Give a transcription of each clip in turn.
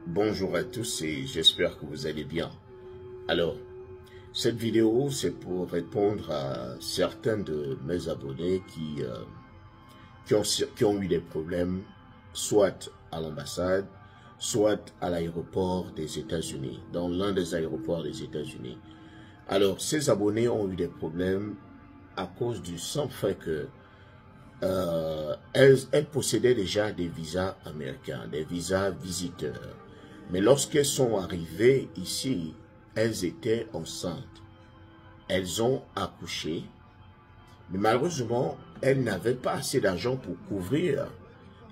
Bonjour à tous et j'espère que vous allez bien. Alors, cette vidéo, c'est pour répondre à certains de mes abonnés qui ont eu des problèmes, soit à l'ambassade, soit à l'aéroport des États-Unis, dans l'un des aéroports des États-Unis. Alors, ces abonnés ont eu des problèmes à cause du simple fait que elles possédaient déjà des visas américains, des visas visiteurs. Mais lorsqu'elles sont arrivées ici, elles étaient enceintes. Elles ont accouché, mais malheureusement, elles n'avaient pas assez d'argent pour couvrir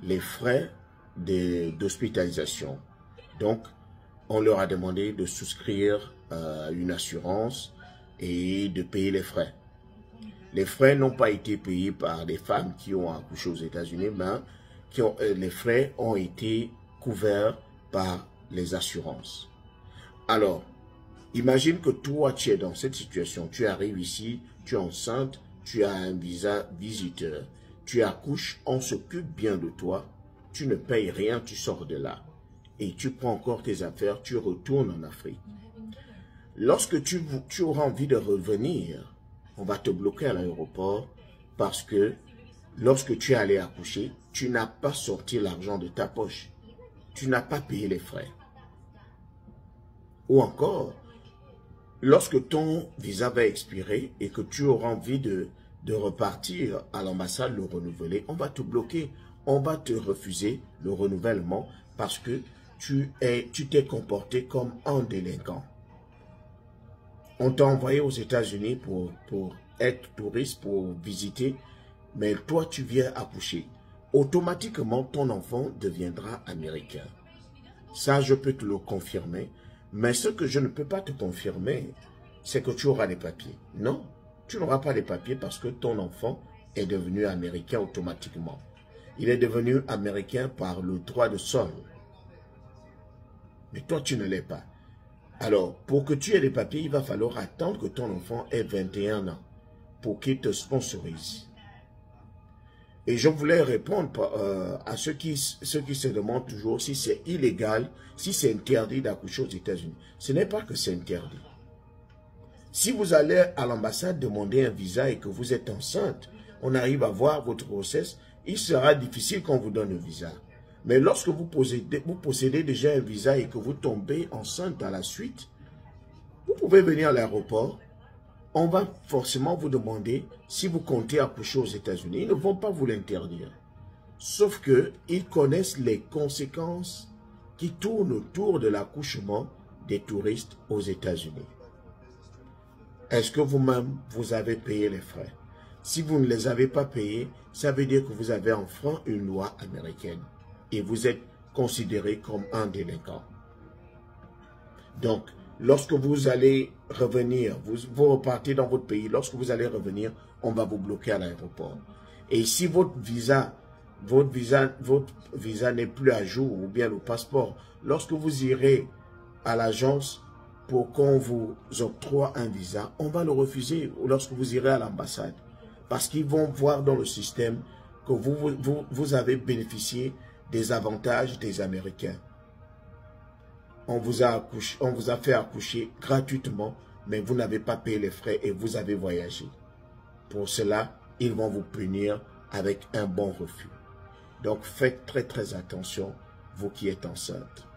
les frais d'hospitalisation. Donc, on leur a demandé de souscrire une assurance et de payer les frais. Les frais n'ont pas été payés par les femmes qui ont accouché aux États-Unis, mais les frais ont été couverts par les assurances. Alors, imagine que toi, tu es dans cette situation. Tu arrives ici, tu es enceinte, tu as un visa visiteur. Tu accouches, on s'occupe bien de toi. Tu ne payes rien, tu sors de là. Et tu prends encore tes affaires, tu retournes en Afrique. Lorsque tu auras envie de revenir, on va te bloquer à l'aéroport parce que lorsque tu es allé accoucher, tu n'as pas sorti l'argent de ta poche. Tu n'as pas payé les frais. Ou encore, lorsque ton visa va expirer et que tu auras envie de repartir à l'ambassade, le renouveler, on va te bloquer. On va te refuser le renouvellement parce que tu t'es comporté comme un délinquant. On t'a envoyé aux États-Unis pour être touriste, pour visiter, mais toi, tu viens accoucher. Automatiquement, ton enfant deviendra américain. Ça, je peux te le confirmer. Mais ce que je ne peux pas te confirmer, c'est que tu auras des papiers. Non, tu n'auras pas les papiers parce que ton enfant est devenu américain automatiquement. Il est devenu américain par le droit de sol. Mais toi, tu ne l'es pas. Alors, pour que tu aies les papiers, il va falloir attendre que ton enfant ait 21 ans pour qu'il te sponsorise. Et je voulais répondre à ceux qui se demandent toujours si c'est illégal, si c'est interdit d'accoucher aux États-Unis. Ce n'est pas que c'est interdit. Si vous allez à l'ambassade demander un visa et que vous êtes enceinte, on arrive à voir votre grossesse, il sera difficile qu'on vous donne le visa. Mais lorsque vous possédez déjà un visa et que vous tombez enceinte à la suite, vous pouvez venir à l'aéroport. On va forcément vous demander si vous comptez accoucher aux États-Unis. Ils ne vont pas vous l'interdire. Sauf qu'ils connaissent les conséquences qui tournent autour de l'accouchement des touristes aux États-Unis. Est-ce que vous-même, vous avez payé les frais? Si vous ne les avez pas payés, ça veut dire que vous avez enfreint une loi américaine et vous êtes considéré comme un délinquant. Donc, lorsque vous allez revenir, vous repartez dans votre pays, lorsque vous allez revenir, on va vous bloquer à l'aéroport. Et si votre visa n'est plus à jour, ou bien le passeport, lorsque vous irez à l'agence pour qu'on vous octroie un visa, on va le refuser lorsque vous irez à l'ambassade. Parce qu'ils vont voir dans le système que vous avez bénéficié des avantages des Américains. On vous a fait accoucher gratuitement, mais vous n'avez pas payé les frais et vous avez voyagé. Pour cela, ils vont vous punir avec un bon refus. Donc, faites très attention, vous qui êtes enceinte.